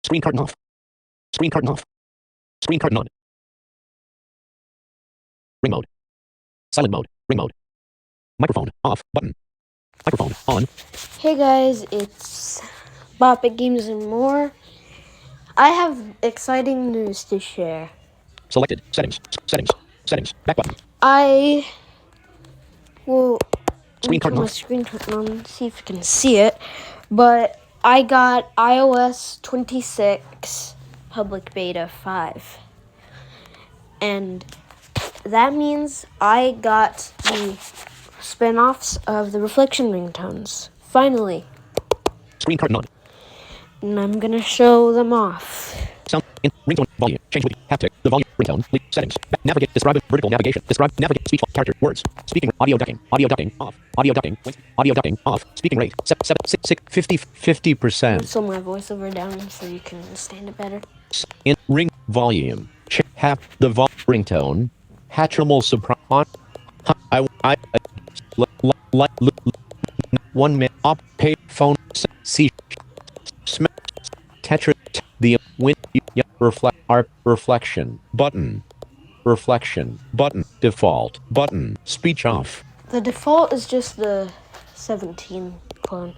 Screen curtain off. Screen curtain off. Screen curtain on. Ring mode. Silent mode. Ring mode. Microphone off. Button. Microphone on. Hey guys, it's Bopic Games and More. I have exciting news to share. Selected. Settings. Settings. Settings. Back button. I will Screen turn curtain my off. screen curtain on, see if you can see it. But I got iOS 26 public beta 5. And that means I got the spin-offs of the reflection ringtones. Finally. Screen curtain on. And I'm gonna show them off. Sound in ringtone volume. Change with haptic. The volume ringtone. Settings. Navigate. Describe vertical navigation. Describe navigate speech character words. Speaking audio ducking. Audio ducking off. Audio ducking. Audio ducking off. Speaking rate 50%. So my voiceover down so you can understand it better. In ring volume. Have the ringtone. Hatchimal soprano. I 1 minute op pay phone C tetra the win reflection button default button speech off. The default is just the 17 clone.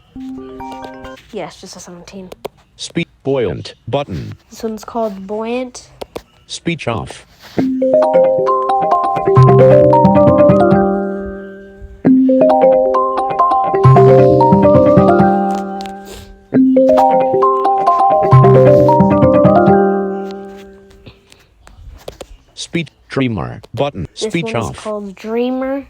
Yeah, it's just a 17. Speech buoyant button. This one's called Buoyant. Speech off. Speech dreamer button. Speech This one's off. called Dreamer.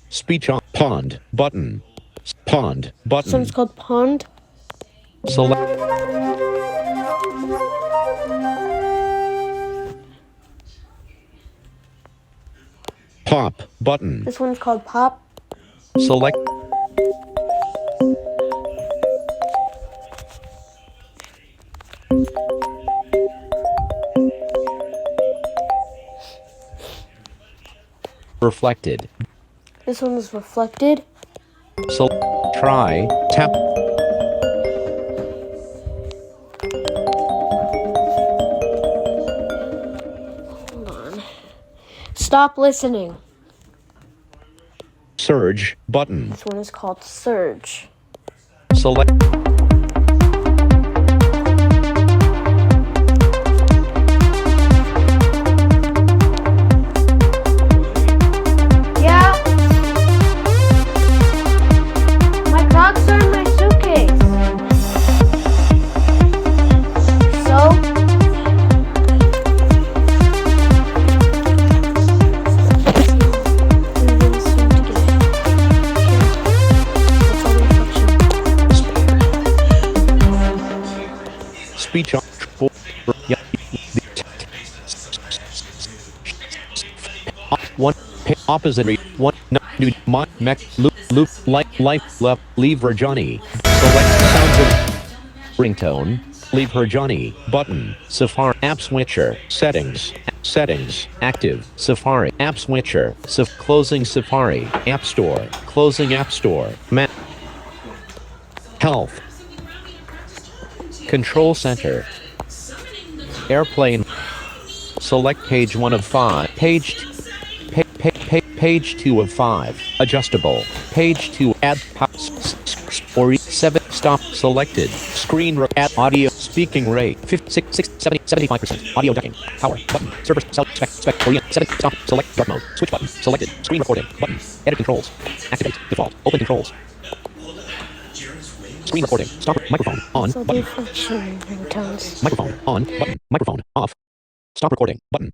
Speech on pond button. Pond This button. one's called Pond. Select pop button. This one's called Pop. Select reflected. This one's Reflected. So try tap Hold on. Stop listening. surge button. This one is called Surge. Select Yeah. My Crocs are in my suitcase. So? speech off. One opposite one new mech loop life left leave her Johnny. Select sounds of ringtone. Leave her Johnny button. Safari app switcher settings active Safari app switcher closing Safari app store closing app store map health control center airplane select page 1 of 5 page 2 of 5 adjustable page 2 add or 7 stop selected screen add audio speaking rate 75% audio ducking power button server spec orient 7 stop select dark mode switch button selected screen recording button edit controls activate default open controls screen recording stop microphone on So button reflection ringtones. microphone on button microphone off Stop recording button.